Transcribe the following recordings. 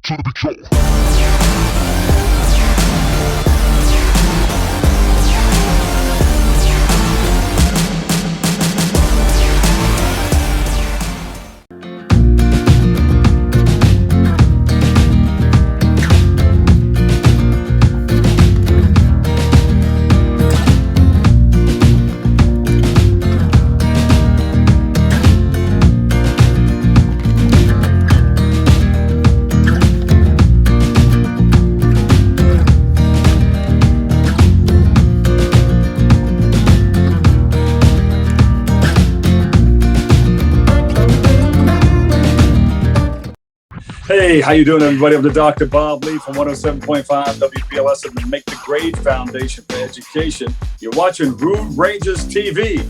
to the big show. Hey, how you doing, everybody? I'm the Dr. Bob Lee from 107.5 WPLS and the Make the Grade Foundation for Education. You're watching Rude Rangers TV.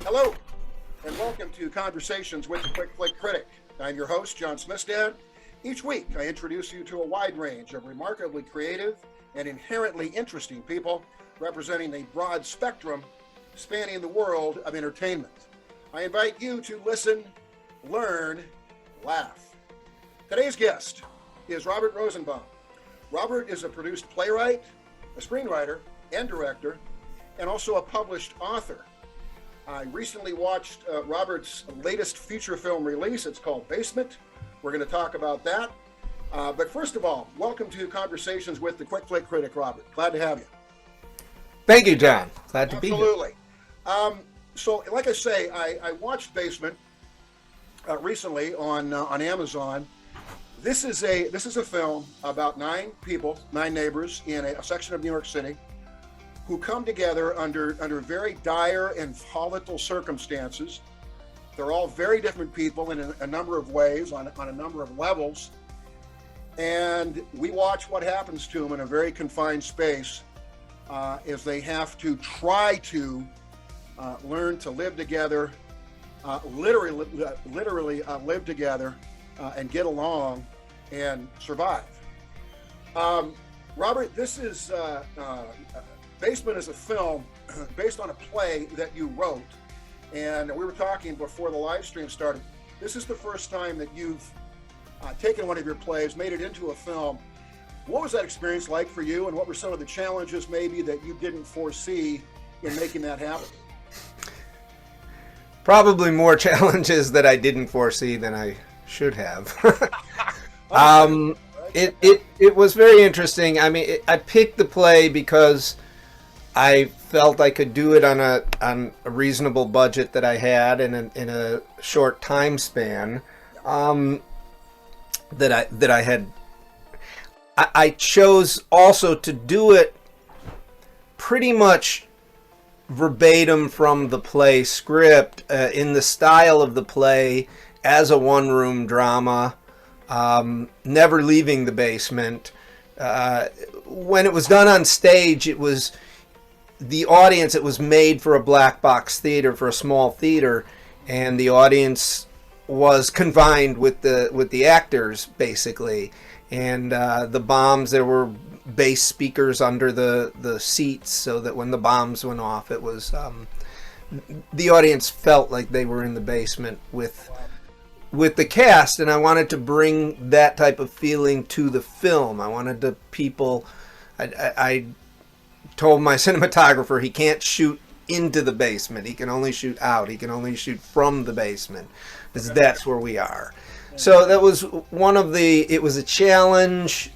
Hello, and welcome to Conversations with the Quick Flick Critic. I'm your host, John Smistad. Each week, I introduce you to a wide range of remarkably creative and inherently interesting people representing a broad spectrum spanning the world of entertainment. I invite you to listen, learn, laugh. Today's guest is Robert Rosenbaum. Robert is a produced playwright, a screenwriter, and director, and also a published author. I recently watched Robert's latest feature film release. It's called Basement. We're going to talk about that. But first of all, welcome to Conversations with the Quick Flick Critic, Robert. Glad to have you. Thank you, John. Glad to be here. Absolutely. So, like I say, I watched Basement recently on Amazon. This is a film about nine neighbors in a section of New York City who come together under very dire and volatile circumstances. They're all very different people in a number of ways, on a number of levels. And we watch what happens to them in a very confined space as they have to try to learn to live together, literally live together and get along and survive. Robert, this is Basement is a film based on a play that you wrote, and we were talking before the live stream started. This is the first time that you've taken one of your plays, made it into a film. What was that experience like for you, and what were some of the challenges maybe that you didn't foresee in making that happen? Probably more challenges that I didn't foresee than I should have. It was very interesting. I mean, I picked the play because I felt I could do it on a reasonable budget that I had in a short time span that I had. I chose also to do it pretty much verbatim from the play script, in the style of the play, as a one-room drama, never leaving the basement. When it was done on stage, it was the audience. It was made for a black box theater, for a small theater, and the audience was confined with the actors basically. And the bombs, there were bass speakers under the seats, so that when the bombs went off, it was the audience felt like they were in the basement with the cast. And I wanted to bring that type of feeling to the film. I wanted the people. I told my cinematographer he can't shoot into the basement. He can only shoot out. He can only shoot from the basement, because that's where we are. So that was one of the. It was a challenge.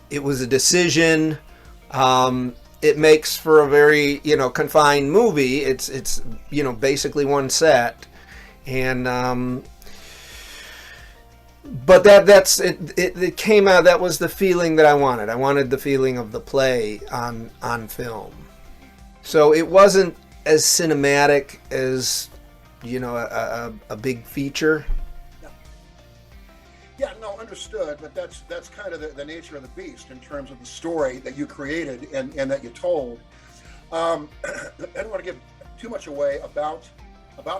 It was a decision. It makes for a very confined movie. It's basically one set, and but that's it. It came out. That was the feeling that I wanted. I wanted the feeling of the play on film. So it wasn't as cinematic as a big feature. Yeah, no, understood. But that's kind of the nature of the beast in terms of the story that you created and that you told. I don't want to give too much away about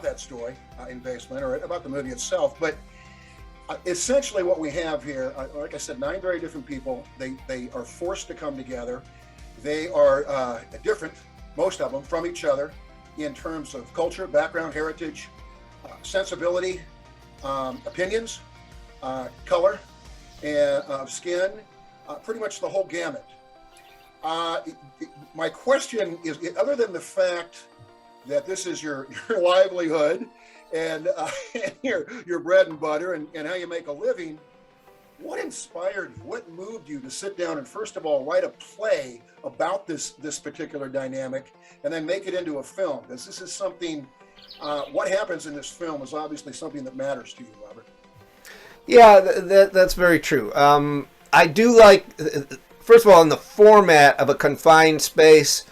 that story in Basement or about the movie itself, but Essentially what we have here, like I said, 9 very different people. They are forced to come together. They are different, most of them, from each other in terms of culture, background, heritage, sensibility, opinions, color, and skin, pretty much the whole gamut. My question is, other than the fact that this is your livelihood and your bread and butter and how you make a living, what inspired you? What moved you to sit down and first of all write a play about this particular dynamic and then make it into a film? Because this is something, what happens in this film is obviously something that matters to you, Robert. Yeah, that's very true. I do like, first of all, in the format of a confined space,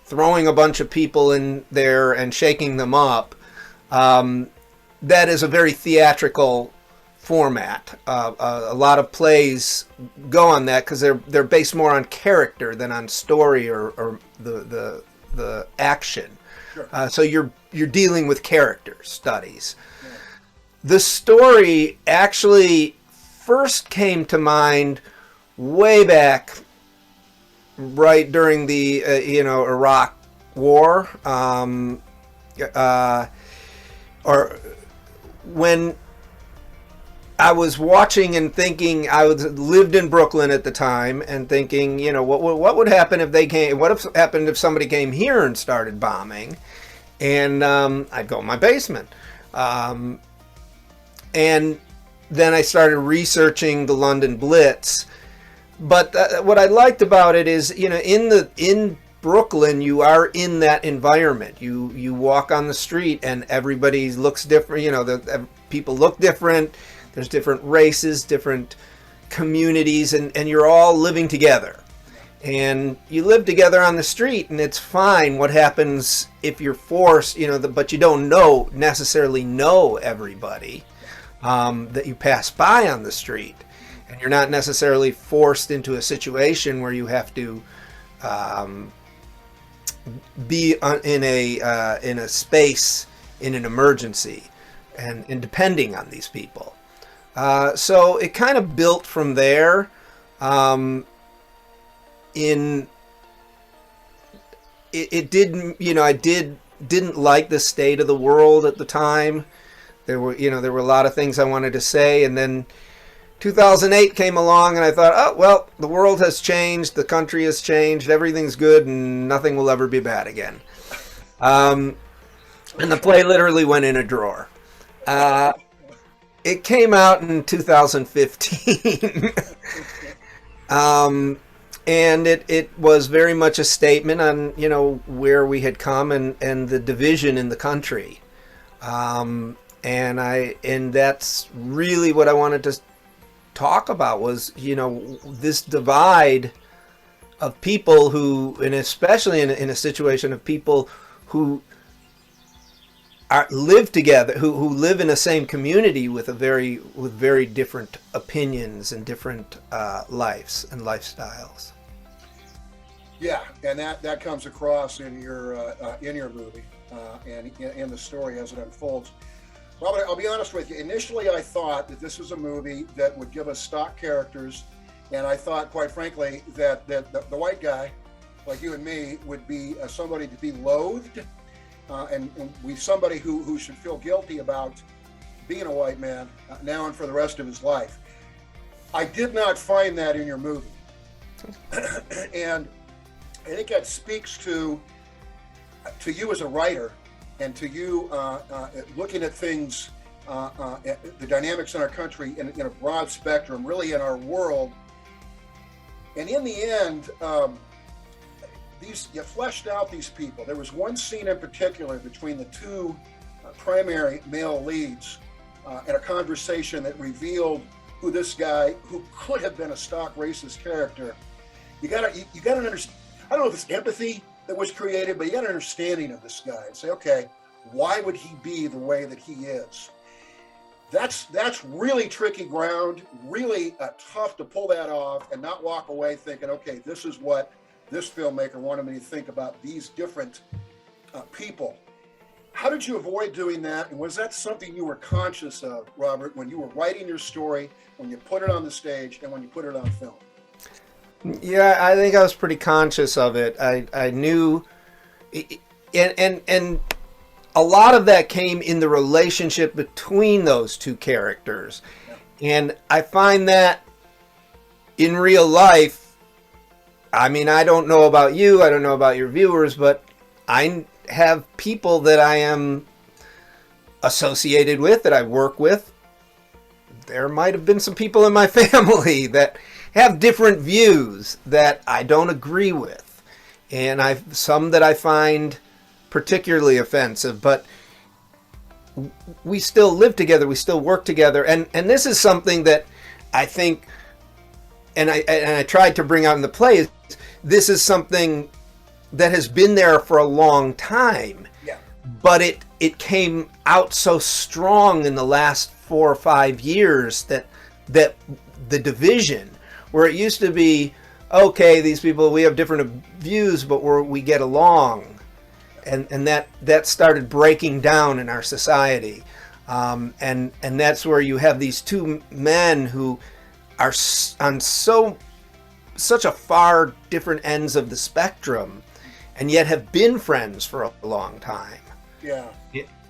throwing a bunch of people in there and shaking them up, that is a very theatrical format. A lot of plays go on that because they're based more on character than on story or the action. Sure. So you're dealing with character studies. Yeah. The story actually first came to mind way back, right during the Iraq War, or when I was watching and thinking. I lived in Brooklyn at the time and thinking, what would happen if they came? What if happened if somebody came here and started bombing? And I'd go in my basement. And then I started researching the London Blitz. But what I liked about it is, in Brooklyn, you are in that environment. You walk on the street and everybody looks different. The people look different. There's different races, different communities, and you're all living together. And you live together on the street, and it's fine. What happens if you're forced, but you don't necessarily know everybody that you pass by on the street. And you're not necessarily forced into a situation where you have to be in a space in an emergency, and depending on these people. So it kind of built from there. It didn't, I didn't like the state of the world at the time. There were a lot of things I wanted to say, and then 2008 came along, and I thought, oh well, the world has changed, the country has changed, everything's good, and nothing will ever be bad again. And the play literally went in a drawer. It came out in 2015. And it was very much a statement on, where we had come and the division in the country. And that's really what I wanted to talk about was, this divide of people who, and especially in a situation of people who live together, who live in the same community with very different opinions and different lives and lifestyles. Yeah, and that comes across in your movie and in the story as it unfolds. Robert, I'll be honest with you. Initially, I thought that this was a movie that would give us stock characters, and I thought, quite frankly, that the white guy, like you and me, would be somebody to be loathed, and be somebody who should feel guilty about being a white man now and for the rest of his life. I did not find that in your movie, and I think that speaks to you as a writer, and to you looking at things, the dynamics in our country in a broad spectrum, really in our world. And in the end, you fleshed out these people. There was one scene in particular between the two primary male leads in a conversation that revealed who this guy, who could have been a stock racist character. You gotta understand. I don't know if it's empathy that was created, but you got an understanding of this guy and say, okay, why would he be the way that he is? That's really tricky ground, really tough to pull that off and not walk away thinking, okay, this is what this filmmaker wanted me to think about these different people. How did you avoid doing that? And was that something you were conscious of, Robert, when you were writing your story, when you put it on the stage, and when you put it on film? Yeah, I think I was pretty conscious of it. I knew, and a lot of that came in the relationship between those two characters. And I find that in real life, I mean, I don't know about you, I don't know about your viewers, but I have people that I am associated with, that I work with. There might have been some people in my family that have different views that I don't agree with. And I've some that I find particularly offensive, but we still live together, we still work together. And this is something that I think, and I tried to bring out in the play, is this is something that has been there for a long time. Yeah. But it came out so strong in the last 4 or 5 years that the division, where it used to be, okay, these people, we have different views, but we get along. And that started breaking down in our society. And that's where you have these two men who are on such a far different ends of the spectrum, and yet have been friends for a long time. Yeah.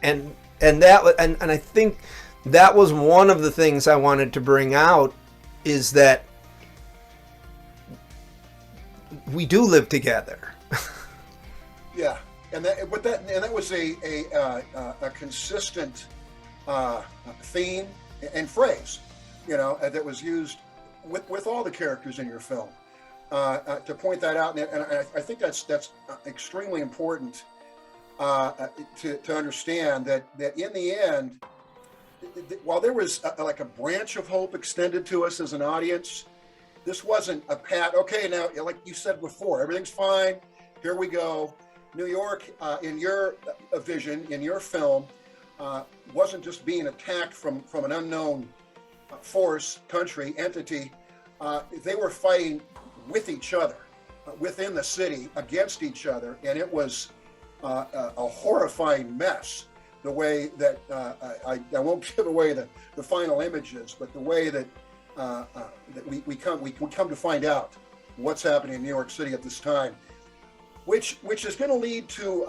And I think that was one of the things I wanted to bring out, is that we do live together. Yeah, and that was a consistent theme and phrase, that was used with all the characters in your film. To point that out, and I think that's extremely important to understand that in the end, while there was like a branch of hope extended to us as an audience, this wasn't a pat. Okay, now, like you said before, everything's fine. Here we go. New York, in your vision, in your film, wasn't just being attacked from an unknown force, country, entity. They were fighting with each other, within the city, against each other, and it was a horrifying mess. The way that I won't give away the final images, but the way that we come to find out what's happening in New York City at this time, which is going to lead to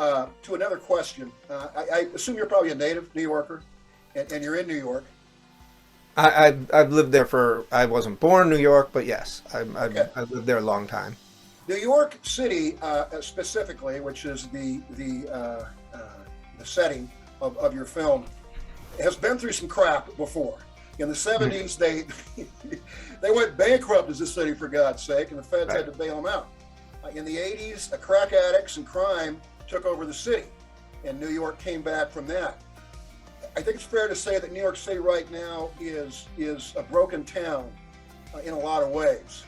another question. I assume you're probably a native New Yorker, and you're in New York. I've lived there I wasn't born in New York, but yes, I've lived there a long time. New York City, specifically, which is the setting of your film, has been through some crap before. In the 70s, they went bankrupt as a city, for God's sake, and the feds had to bail them out. In the 80s, crack addicts and crime took over the city, and New York came back from that. I think it's fair to say that New York City right now is a broken town in a lot of ways.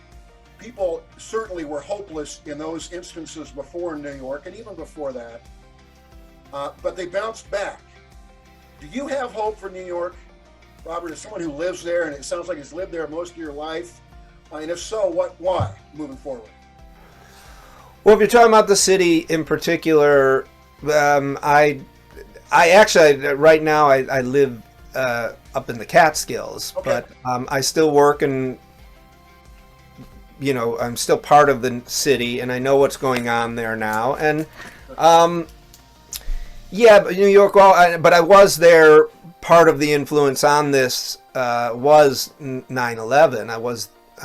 People certainly were hopeless in those instances before in New York, and even before that, but they bounced back. Do you have hope for New York, Robert, as someone who lives there, and it sounds like he's lived there most of your life? And if so, why moving forward? Well, if you're talking about the city in particular, I actually, right now, I live up in the Catskills, okay. But I still work, and I'm still part of the city, and I know what's going on there now. And yeah, but New York. Well, but I was there. Part of the influence on this was 9/11. I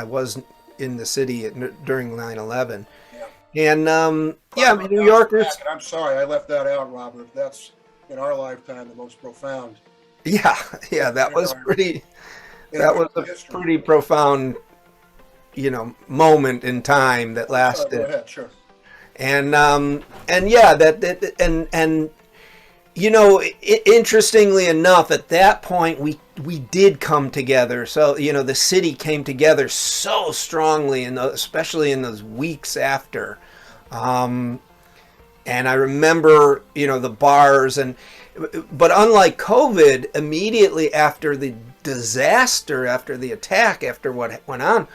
was in the city during 9/11. And New Yorkers. I'm sorry, I left that out, Robert. That's in our lifetime the most profound. Yeah, that was pretty. That was a pretty profound, moment in time that lasted. Go ahead, sure. And interestingly enough, at that point we did come together. So the city came together so strongly, especially in those weeks after. And I remember the bars, but unlike COVID, immediately after the disaster, after the attack, after what went on,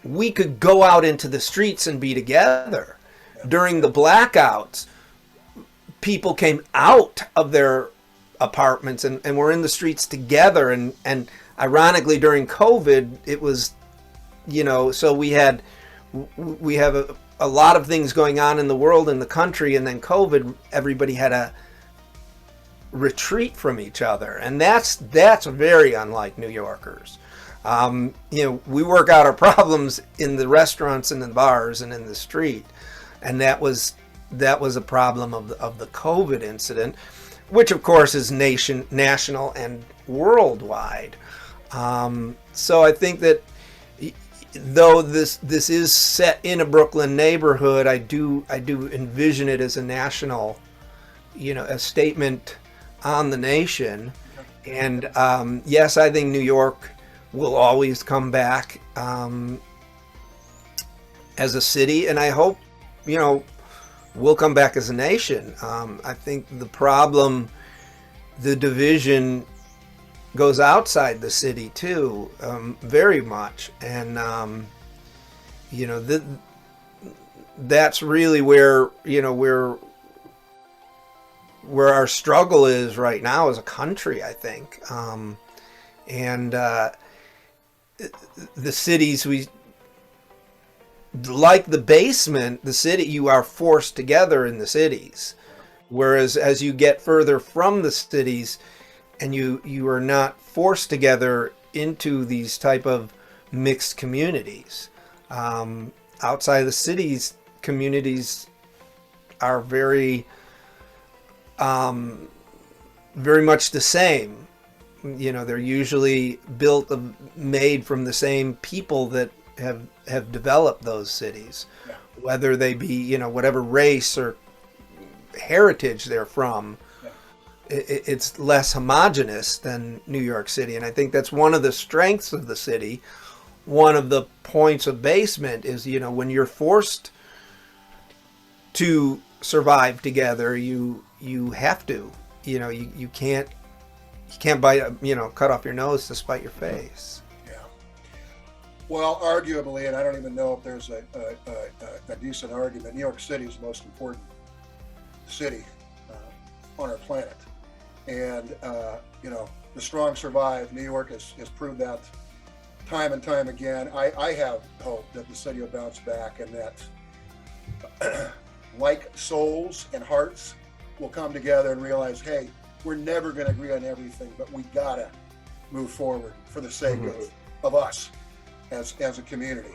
we could go out into the streets and be together. During the blackouts, people came out of their apartments and were in the streets together. And ironically, during COVID, it was, so we have a lot of things going on in the world, in the country, and then COVID, everybody had a retreat from each other, and that's very unlike New Yorkers. We work out our problems in the restaurants and the bars and in the street, and that was a problem of the COVID incident, which of course is national and worldwide. So I think that though this is set in a Brooklyn neighborhood, I do envision it as a national, a statement on the nation. And yes, I think New York will always come back as a city, and I hope we'll come back as a nation. I think the problem, the division, goes outside the city too, very much, and that's really where our struggle is right now as a country, I think. And the cities, like the basement, the city, you are forced together in the cities, whereas as you get further from the cities, and you are not forced together into these type of mixed communities. Outside the cities, communities are very much the same. They're usually made from the same people that have developed those cities, whether they be, whatever race or heritage they're from. It's less homogenous than New York City, and I think that's one of the strengths of the city. One of the points of basement is, when you're forced to survive together, you have to, you can't cut off your nose to spite your face. Yeah. Well, arguably, and I don't even know if there's a decent argument, New York City is the most important city on our planet. And, the strong survive. New York has proved that time and time again. I have hope that the city will bounce back, and that like souls and hearts will come together and realize, hey, we're never going to agree on everything, but we got to move forward for the sake of us as a community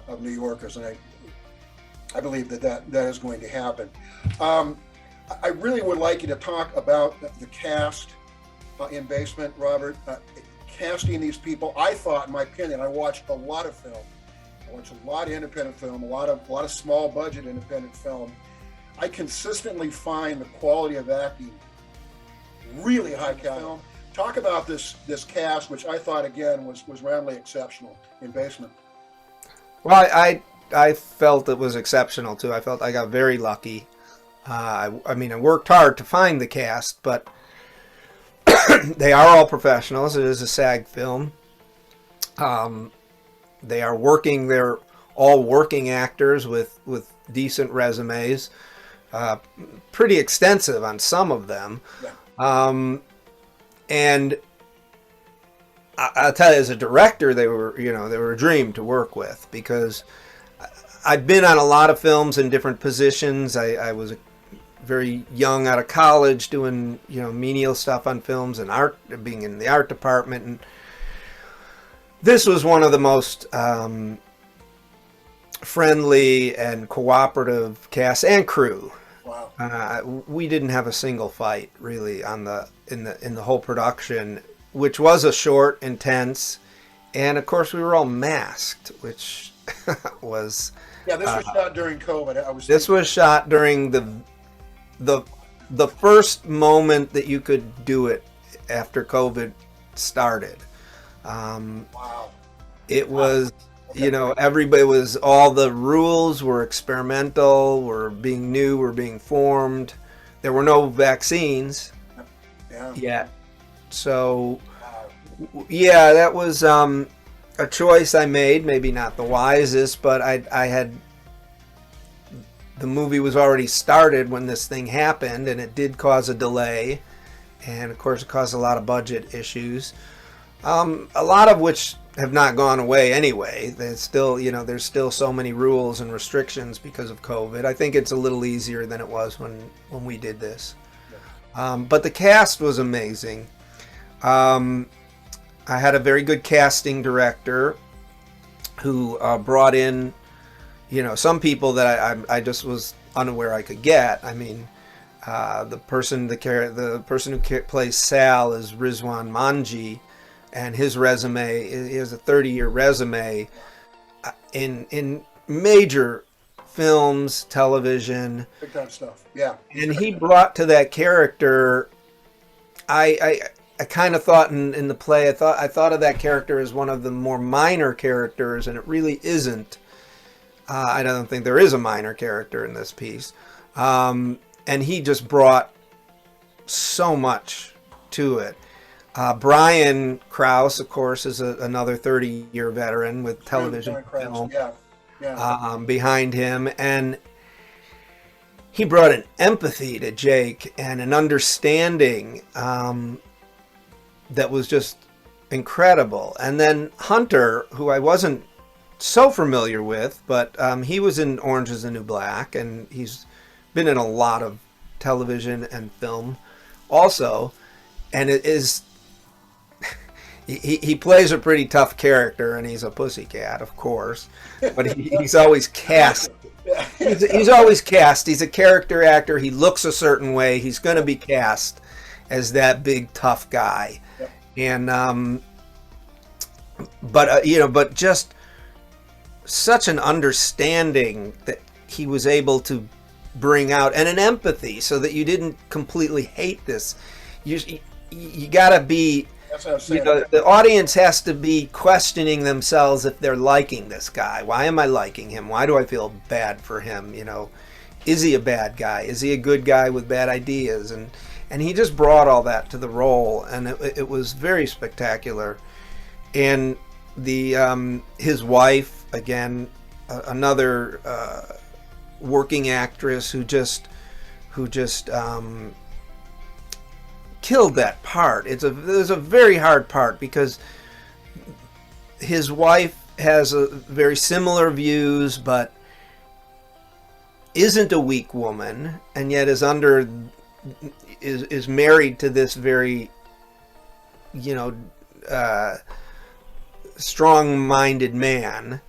of New Yorkers. And I believe that is going to happen. I really would like you to talk about the cast in Basement, Robert. Casting these people, I thought, in my opinion, I watched a lot of film. I watched a lot of independent film, a lot of small budget independent film. I consistently find the quality of acting really high caliber. Talk about this cast, which I thought again was roundly exceptional in Basement. Well, I felt it was exceptional too. I felt I got very lucky. I worked hard to find the cast, but they are all professionals. It is a SAG film. They are working. They're all working actors with decent resumes. Pretty extensive on some of them. Yeah. And I'll tell you, as a director, they were a dream to work with, because I've been on a lot of films in different positions. I was very young out of college doing menial stuff on films and art, being in the art department, and this was one of the most friendly and cooperative cast and crew. Wow. We didn't have a single fight really in the whole production, which was a short, intense, and of course we were all masked, which was. Yeah, this was shot during COVID. This was shot during the first moment that you could do it after COVID started. Wow. It was, everybody was, all the rules were experimental, were being new, were being formed. There were no vaccines yet. So, yeah, that was a choice I made, maybe not the wisest, but I had the movie was already started when this thing happened, and it did cause a delay, and of course it caused a lot of budget issues, a lot of which have not gone away anyway. There's still, there's still so many rules and restrictions because of COVID. I think it's a little easier than it was when we did this. But the cast was amazing. I had a very good casting director who brought in, some people that I just was unaware I could get. I mean, the person who plays Sal is Rizwan Manji, and his resume, he has a 30-year resume in major films, television, Big time stuff. Yeah. and he brought to that character. I kind of thought in the play, I thought of that character as one of the more minor characters, and it really isn't. I don't think there is a minor character in this piece, and he just brought so much to it. Brian Krause, of course, is another 30-year veteran with television film behind him, and he brought an empathy to Jake and an understanding that was just incredible. And then Hunter, who I wasn't so familiar with, but he was in Orange is the New Black, and he's been in a lot of television and film also, and it is he plays a pretty tough character, and he's a pussycat, of course, but he's always cast. He's always cast. He's a character actor. He looks a certain way. He's going to be cast as that big tough guy. Yep. And but just such an understanding that he was able to bring out, and an empathy, so that you didn't completely hate this. You got to be. That's what I was saying. The audience has to be questioning themselves if they're liking this guy. Why am I liking him? Why do I feel bad for him? Is he a bad guy? Is he a good guy with bad ideas? And he just brought all that to the role, and it was very spectacular. And his wife, again, another working actress who just killed that part. It was a very hard part, because his wife has a very similar views, but isn't a weak woman, and yet is married to this very strong-minded man.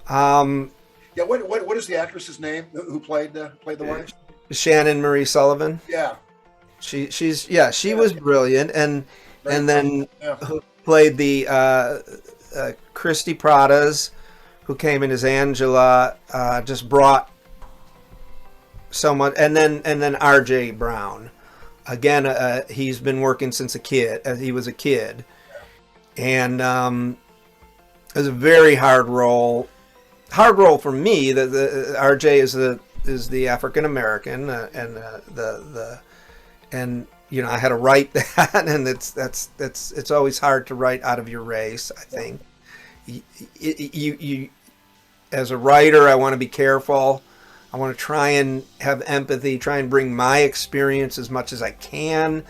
What is the actress's name who played the wife? Shannon Marie Sullivan. Yeah. She was brilliant, and then Yeah. who played the Christy Pradas, who came in as Angela, just brought so much. And then R.J. Brown, again, he's been working since he was a kid, and it was a very hard role for me. The R.J. is the African American, and I had to write that, and it's always hard to write out of your race. I think you as a writer, I want to be careful. I want to try and have empathy, try and bring my experience as much as I can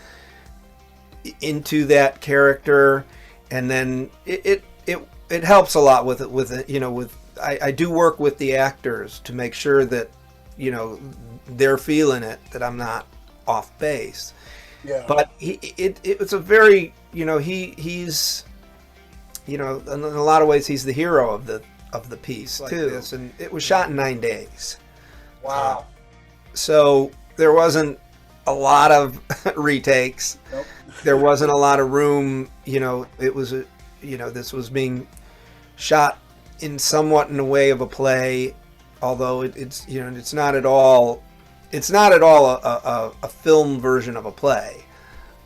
into that character, and then it helps a lot with it. I do work with the actors to make sure that they're feeling it, that I'm not off base. Yeah. But it's a very he's in a lot of ways he's the hero of the piece too. And it was shot in 9 days. Wow. So there wasn't a lot of retakes. Nope. There wasn't a lot of room. It was this was being shot somewhat in a way of a play, although it's not at all. It's not at all a film version of a play,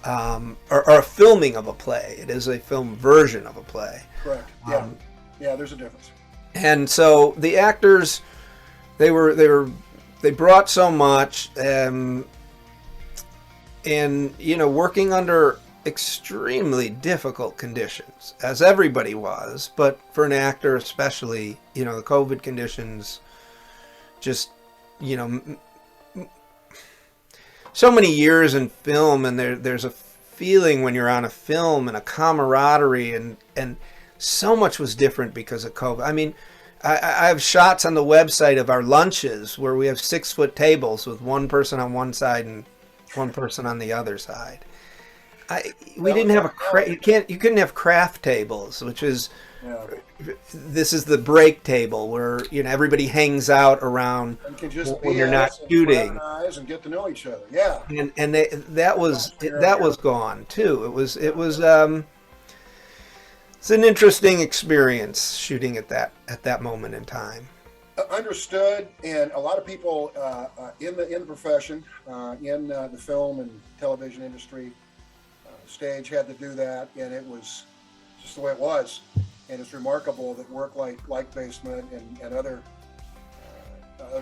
or a filming of a play. It is a film version of a play. Correct. Yeah. There's a difference. And so the actors, they brought so much, and working under extremely difficult conditions, as everybody was, but for an actor especially, the COVID conditions just you know, so many years in film, and there's a feeling when you're on a film and a camaraderie, and so much was different because of COVID. I mean, I have shots on the website of our lunches where we have 6-foot tables with one person on one side and one person on the other side. We didn't have you couldn't have craft tables, which is, this is the break table where, you know, everybody hangs out around when you're not shooting and get to know each other. Yeah, and that was gone too. It was it's an interesting experience shooting at that moment in time. Understood, and a lot of people in the profession, in the film and television industry, stage had to do that, and it was just the way it was. And it's remarkable that work like Basement and other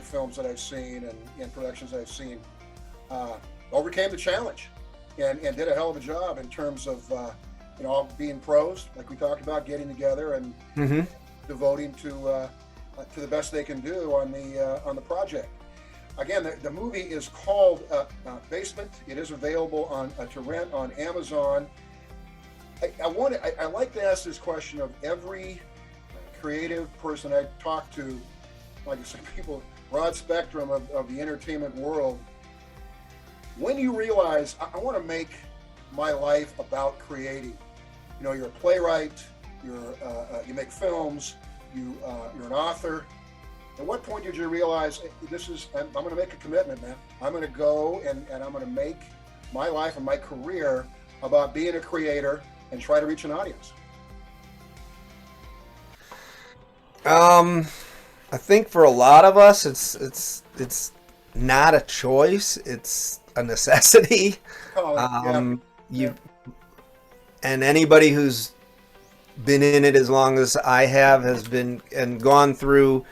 films that I've seen and productions I've seen overcame the challenge and did a hell of a job in terms of being pros, like we talked about, getting together and devoting to the best they can do on the project. Again, the movie is called Basement. It is available to rent on Amazon. I like to ask this question of every creative person I talk to, like I said, people, broad spectrum of the entertainment world. When you realize, I want to make my life about creating. You know, you're a playwright, you make films, you're an author. At what point did you realize I'm going to make a commitment, man? I'm going to go and I'm going to make my life and my career about being a creator and try to reach an audience? I think for a lot of us, it's not a choice; it's a necessity. And anybody who's been in it as long as I have has been and gone through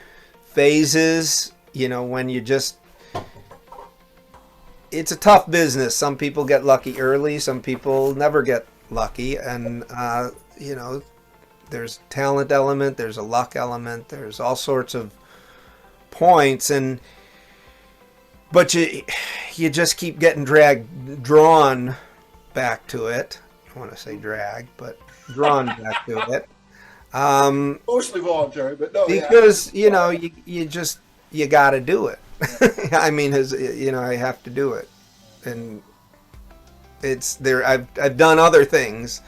phases, you know, when it's a tough business. Some people get lucky early, some people never get lucky, and you know, there's talent element, there's a luck element, there's all sorts of points, but you just keep getting drawn back to it. I want to say drag, but drawn back to it. Mostly voluntary, but no. Because you know, you got to do it. I mean, I have to do it, and it's there. I've done other things,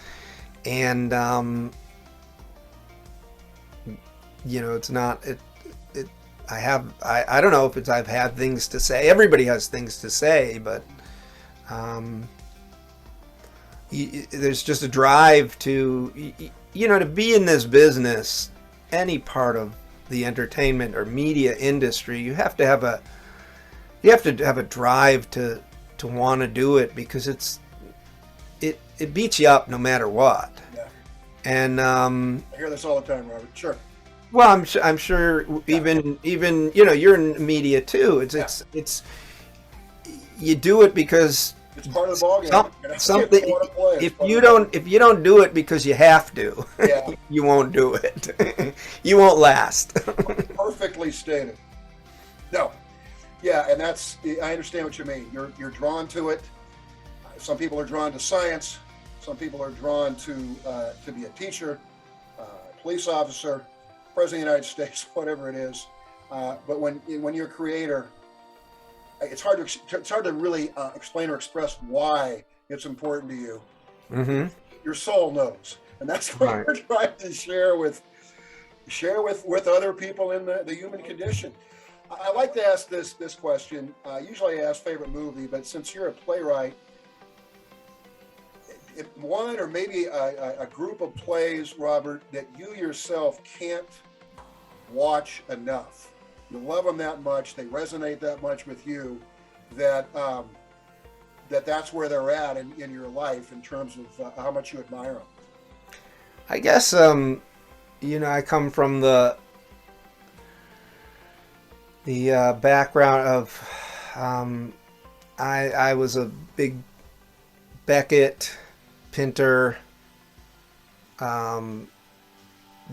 and you know, it's not it. I don't know if I've had things to say. Everybody has things to say, but there's just a drive to, you know, to be in this business, any part of the entertainment or media industry, you have to have a drive to want to do it, because it beats you up no matter what. Yeah. And I hear this all the time, Robert. Sure. Well, I'm sure even you know, you're in media too. It's you do it because it's part of the ballgame. Something. If you don't do it because you have to, you won't do it. You won't last. Perfectly stated. No. Yeah, and I understand what you mean. You're drawn to it. Some people are drawn to science. Some people are drawn to be a teacher, police officer, president of the United States, whatever it is. But when you're a creator, it's hard to really explain or express why it's important to you. Mm-hmm. Your soul knows, and that's what you're trying to share with other people in the human condition. I like to ask this question. Usually I ask favorite movie, but since you're a playwright, one or maybe a group of plays, Robert, that you yourself can't watch enough. You love them that much, they resonate that much with you, that that's where they're at in your life in terms of how much you admire them. I guess you know, I come from the background of I was a big Beckett, Pinter.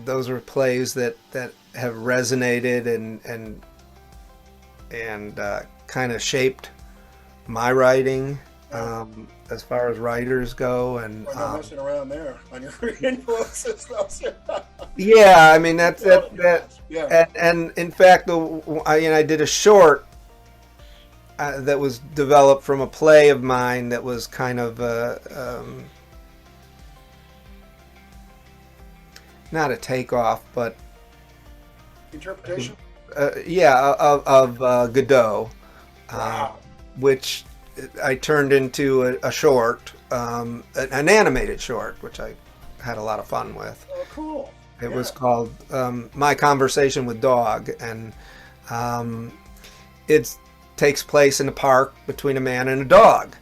Those were plays that have resonated and kind of shaped my writing as far as writers go. And We're not messing around there on your influences. yeah, I mean that. Yeah. And in fact, I did a short that was developed from a play of mine that was kind of not a takeoff, but Interpretation. of Godot, Wow. which I turned into a short, an animated short, which I had a lot of fun with. Oh, cool. It was called My Conversation with Dog, and it takes place in a park between a man and a dog.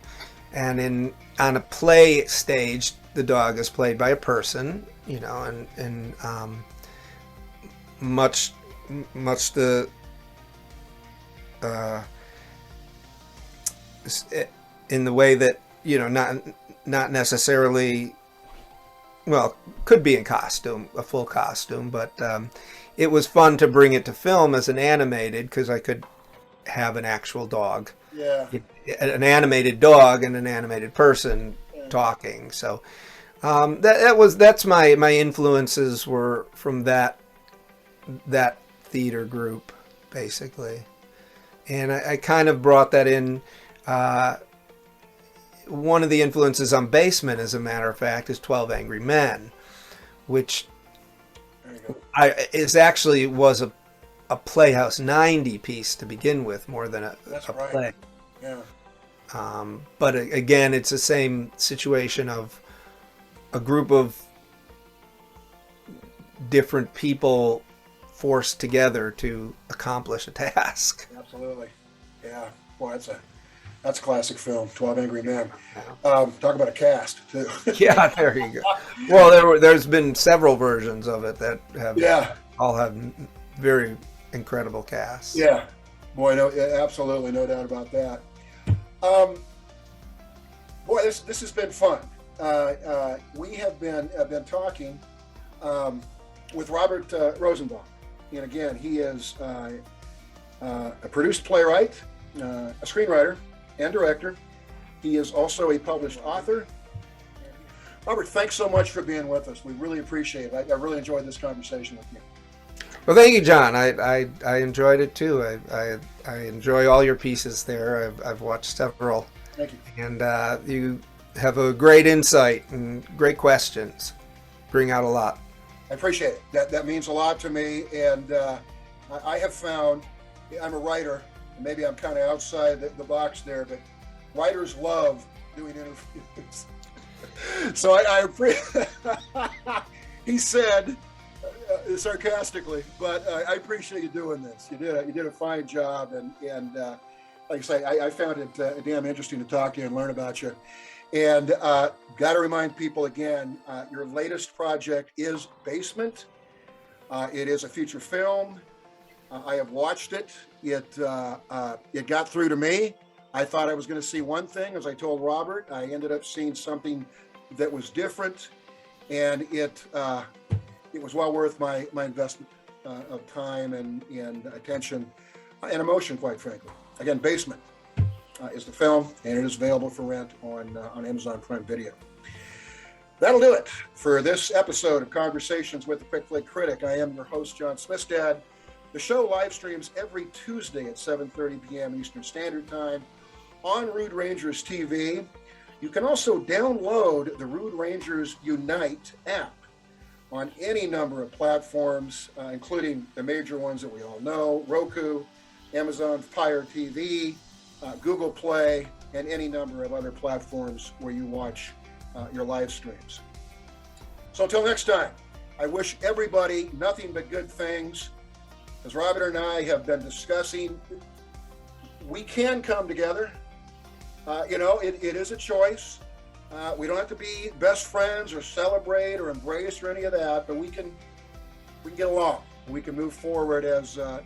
And on a play stage, the dog is played by a person, and much the in the way that not necessarily, well, could be in costume, a full costume, but it was fun to bring it to film as an animated, because I could have an actual dog, an animated dog and an animated person talking. So that's my influences were from that theater group, basically. And I kind of brought that in. One of the influences on Basement, as a matter of fact, is 12 Angry Men, which was a Playhouse 90 piece to begin with, more than a play. Yeah. But again, it's the same situation of a group of different people forced together to accomplish a task. Absolutely. Yeah. Boy, that's a classic film, 12 Angry Men. Talk about a cast, too. Yeah, there you go. Well, there's been several versions of it that all have very incredible casts. Yeah. Boy, no, absolutely, no doubt about that. Boy, this has been fun. We have been talking with Robert Rosenbaum. And again, he is a produced playwright, a screenwriter, and director. He is also a published author. Robert, thanks so much for being with us. We really appreciate it. I really enjoyed this conversation with you. Well, thank you, John. I enjoyed it too. I enjoy all your pieces there. I've watched several. Thank you. And you have a great insight and great questions. Bring out a lot. I appreciate it. That means a lot to me. And I have found, I'm a writer, and maybe I'm kind of outside the box there, but writers love doing interviews. So I appreciate. He said sarcastically, but I appreciate you doing this. You did a fine job, and like I say, I found it damn interesting to talk to you and learn about you. And got to remind people again, your latest project is Basement. It is a feature film. I have watched it. It got through to me. I thought I was going to see one thing, as I told Robert. I ended up seeing something that was different, and it was well worth my investment of time and attention and emotion, quite frankly. Again, Basement is the film, and it is available for rent on Amazon Prime Video. That'll do it for this episode of Conversations with the Quick Flick Critic. I am your host, John Smistad. The show live streams every Tuesday at 7:30 p.m. Eastern Standard Time on Rude Rangers TV. You can also download the Rude Rangers Unite app on any number of platforms, including the major ones that we all know: Roku, Amazon Fire TV, Google Play, and any number of other platforms where you watch your live streams. So until next time, I wish everybody nothing but good things. As Robert and I have been discussing, we can come together. It is a choice. We don't have to be best friends or celebrate or embrace or any of that, but we can get along. We can move forward as a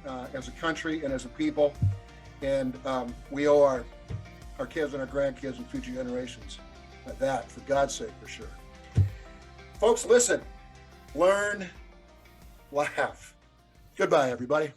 country and as a people, and we owe our kids and our grandkids and future generations that, for God's sake, for sure. Folks, listen, learn, laugh. Goodbye, everybody.